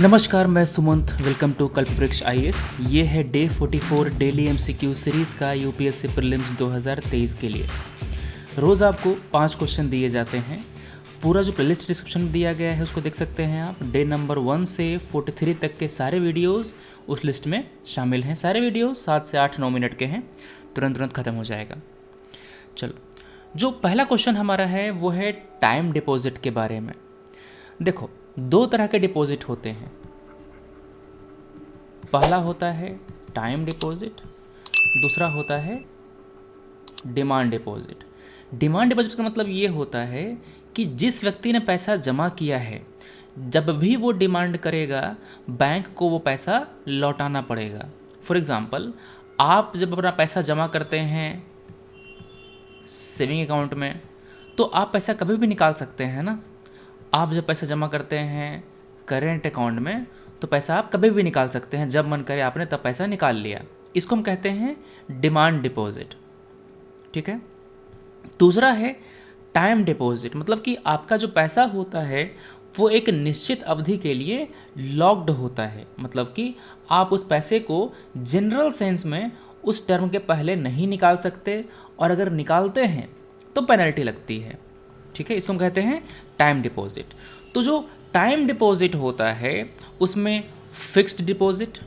नमस्कार, मैं Sumant. Welcome to Kalpavriksh IAS. ये है डे 44 डेली एमसीक्यू सीरीज़ का यूपीएससी प्रीलिम्स 2023 के लिए। रोज़ आपको 5 क्वेश्चन दिए जाते हैं। पूरा जो प्लेलिस्ट डिस्क्रिप्शन में दिया गया है उसको देख सकते हैं आप। डे नंबर 1 से 43 तक के सारे वीडियोस उस लिस्ट में शामिल हैं। सारे वीडियोस 7 से 8-9 मिनट के हैं, तुरंत ख़त्म हो जाएगा। चलो, जो पहला क्वेश्चन हमारा है वो है टाइम डिपॉजिट के बारे में। देखो, 2 तरह के डिपॉजिट होते हैं। पहला होता है टाइम डिपॉजिट, दूसरा होता है डिमांड डिपॉजिट। डिमांड डिपॉजिट का मतलब ये होता है कि जिस व्यक्ति ने पैसा जमा किया है, जब भी वो डिमांड करेगा बैंक को वो पैसा लौटाना पड़ेगा। फॉर एग्ज़ाम्पल, आप जब अपना पैसा जमा करते हैं सेविंग अकाउंट में तो आप पैसा कभी भी निकाल सकते हैं ना। आप जब पैसा जमा करते हैं करेंट अकाउंट में तो पैसा आप कभी भी निकाल सकते हैं, जब मन करे आपने तब पैसा निकाल लिया। इसको हम कहते हैं डिमांड डिपॉजिट, ठीक है। दूसरा है टाइम डिपॉजिट, मतलब कि आपका जो पैसा होता है वो एक निश्चित अवधि के लिए लॉक्ड होता है। मतलब कि आप उस पैसे को जनरल सेंस में उस टर्म के पहले नहीं निकाल सकते, और अगर निकालते हैं तो पेनल्टी लगती है, ठीक है। इसको हम कहते हैं टाइम डिपॉजिट। तो जो टाइम डिपॉजिट होता है उसमें फिक्स्ड डिपॉजिट,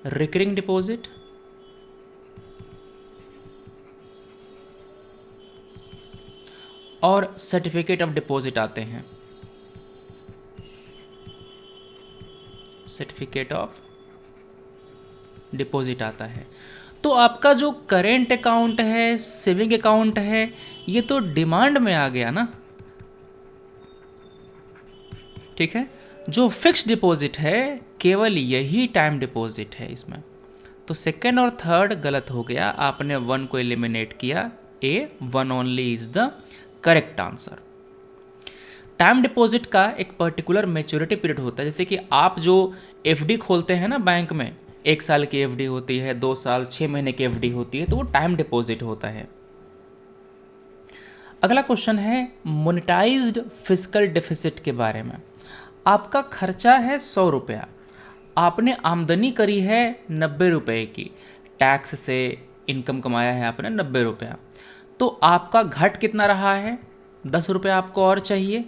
रिकरिंग डिपॉजिट और सर्टिफिकेट ऑफ डिपॉजिट आते हैं। सर्टिफिकेट ऑफ डिपॉजिट आता है। तो आपका जो करेंट अकाउंट है, सेविंग अकाउंट है, ये तो डिमांड में आ गया ना, ठीक है। जो फिक्स्ड डिपॉजिट है केवल यही टाइम डिपॉजिट है इसमें। तो सेकंड और थर्ड गलत हो गया, आपने 1 को एलिमिनेट किया। ए 1 only is the correct answer. Time deposit का एक पर्टिकुलर मैच्योरिटी पीरियड होता है। जैसे कि आप जो एफडी खोलते हैं ना बैंक में, 1 साल की एफडी होती है, 2 साल 6 महीने की एफडी होती है, तो वो टाइम डिपॉजिट होता है। अगला क्वेश्चन है मोनेटाइज्ड फिस्कल डेफिसिट के बारे में। आपका खर्चा है 100 रुपया, आपने आमदनी करी है 90 रुपये की, टैक्स से इनकम कमाया है आपने 90 रुपया, तो आपका घट कितना रहा है? 10 रुपया आपको और चाहिए।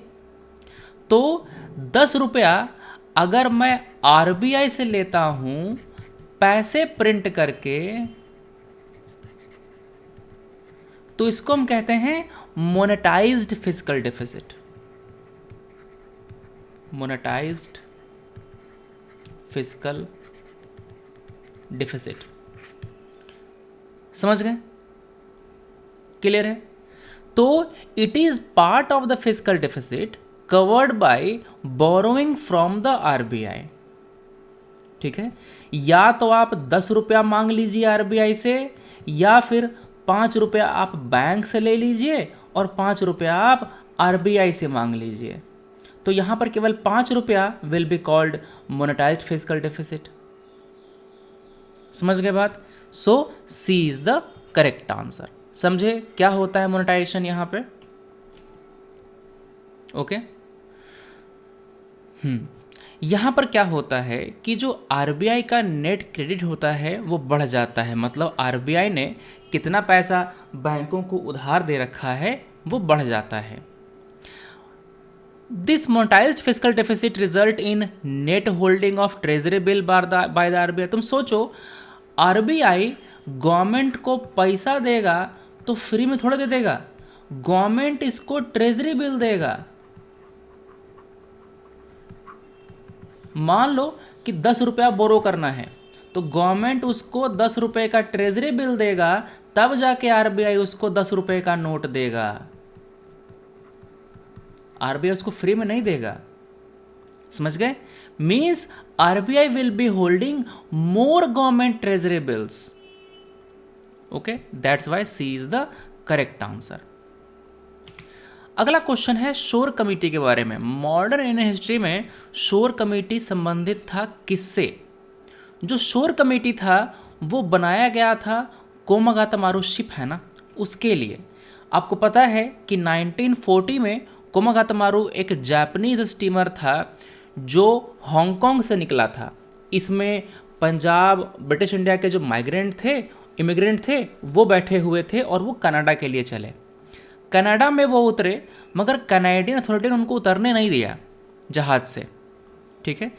तो 10 रुपया अगर मैं आरबीआई से लेता हूं पैसे प्रिंट करके, तो इसको हम कहते हैं monetised fiscal deficit. Monetised fiscal deficit, समझ गए? क्लियर है? तो it is part of the fiscal deficit covered by borrowing from the RBI, ठीक है। या तो आप 10 रुपया मांग लीजिए आरबीआई से, या फिर 5 रुपया आप बैंक से ले लीजिए और 5 रुपया आप आरबीआई से मांग लीजिए। तो यहां पर केवल 5 रुपया will be called monetised fiscal deficit. समझ गए बात? सो सी इज द करेक्ट आंसर। समझे क्या होता है मोनेटाइजेशन यहां पे? ओके। यहाँ पर क्या होता है कि जो आरबीआई का नेट क्रेडिट होता है वो बढ़ जाता है। मतलब आरबीआई ने कितना पैसा बैंकों को उधार दे रखा है वो बढ़ जाता है। This monetised fiscal deficit result in net holding of treasury bill by the RBI. तुम सोचो, आरबीआई गवर्नमेंट को पैसा देगा तो फ्री में थोड़ा दे देगा, गवर्नमेंट इसको ट्रेजरी बिल देगा। मान लो कि 10 रुपया बोरो करना है तो गवर्नमेंट उसको 10 रुपये का ट्रेजरी बिल देगा, तब जाके आरबीआई उसको 10 रुपये का नोट देगा। आरबीआई उसको फ्री में नहीं देगा। समझ गए? Means RBI will be holding more government treasury bills. Okay, that's why C is the correct answer. अगला क्वेश्चन है शोर कमेटी के बारे में। मॉडर्न इंडियन हिस्ट्री में शोर कमेटी संबंधित था किससे? जो शोर कमेटी था वो बनाया गया था कोमागाता मारू शिप है ना, उसके लिए। आपको पता है कि 1940 में कोमागातामारू एक जापानीज स्टीमर था जो हांगकांग से निकला था। इसमें पंजाब, ब्रिटिश इंडिया के जो इमिग्रेंट थे वो बैठे हुए थे और वो कनाडा के लिए चले। कनाडा में वो उतरे, मगर कनाडियन अथॉरिटी ने उनको उतरने नहीं दिया जहाज़ से, ठीक है।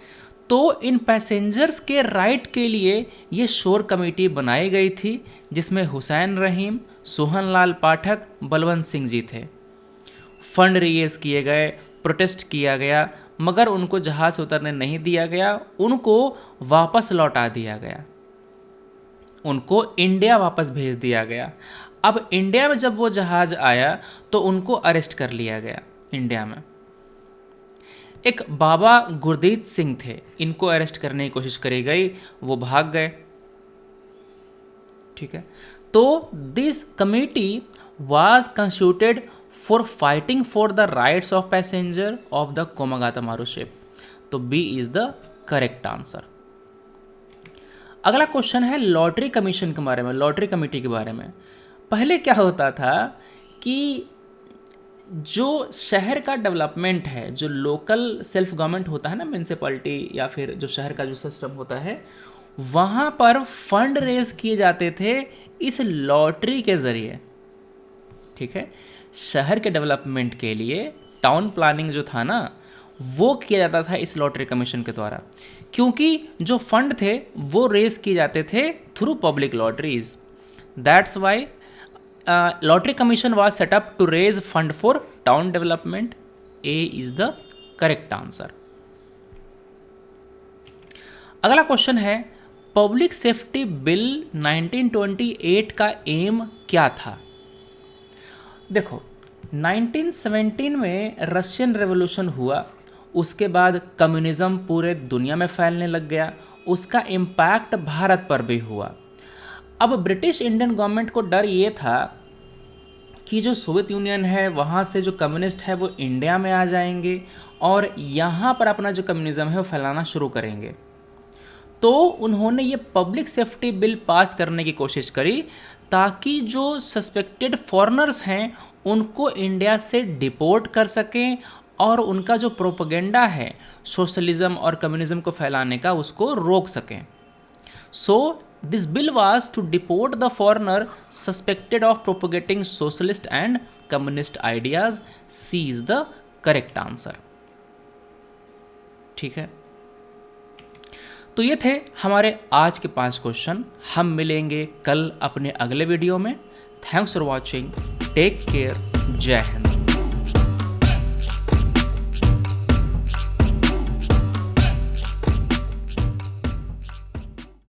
तो इन पैसेंजर्स के राइट के लिए ये शोर कमेटी बनाई गई थी, जिसमें हुसैन रहीम, सोहनलाल पाठक, बलवंत सिंह जी थे। फंड रेज किए गए, प्रोटेस्ट किया गया, मगर उनको जहाज़ से उतरने नहीं दिया गया, उनको वापस लौटा दिया गया, उनको इंडिया वापस भेज दिया गया। अब इंडिया में जब वो जहाज़ आया तो उनको अरेस्ट कर लिया गया इंडिया में। एक बाबा गुरदीत सिंह थे, इनको अरेस्ट करने की कोशिश करी गई, वो भाग गए, ठीक है। तो this committee was constituted for fighting for the rights of passenger of the Komagata Maru ship. तो B is the correct answer. अगला क्वेश्चन है लॉटरी कमीशन के बारे में, लॉटरी कमेटी के बारे में। पहले क्या होता था कि जो शहर का डेवलपमेंट है, जो लोकल सेल्फ गवर्नमेंट होता है ना, म्यूनसिपैलिटी या फिर जो शहर का जो सिस्टम होता है, वहाँ पर फंड रेज किए जाते थे इस लॉटरी के ज़रिए, ठीक है। शहर के डेवलपमेंट के लिए टाउन प्लानिंग जो था ना, वो किया जाता था इस लॉटरी कमीशन के द्वारा, क्योंकि जो फंड थे वो रेज किए जाते थे through public lotteries. That's why lottery commission was set up to raise fund for town development. A is the correct answer. अगला क्वेश्चन है पब्लिक सेफ्टी बिल 1928 का एम क्या था। देखो 1917 में रशियन रेवोल्यूशन हुआ, उसके बाद कम्युनिज्म पूरे दुनिया में फैलने लग गया, उसका इम्पैक्ट भारत पर भी हुआ। अब ब्रिटिश इंडियन गवर्नमेंट को डर ये था कि जो सोवियत यूनियन है वहाँ से जो कम्युनिस्ट है वो इंडिया में आ जाएंगे और यहाँ पर अपना जो कम्युनिज्म है वो फैलाना शुरू करेंगे। तो उन्होंने ये पब्लिक सेफ्टी बिल पास करने की कोशिश करी ताकि जो सस्पेक्टेड फॉरेनर्स हैं उनको इंडिया से डिपोर्ट कर सकें और उनका जो प्रोपेगेंडा है सोशलिज्म और कम्युनिज्म को फैलाने का, उसको रोक सकें। So this bill was to deport the foreigner suspected of propagating socialist and communist ideas. C is the correct answer, ठीक है। तो ये थे हमारे आज के 5 क्वेश्चन। हम मिलेंगे कल अपने अगले वीडियो में। Thanks for watching, take care, जय हिंद।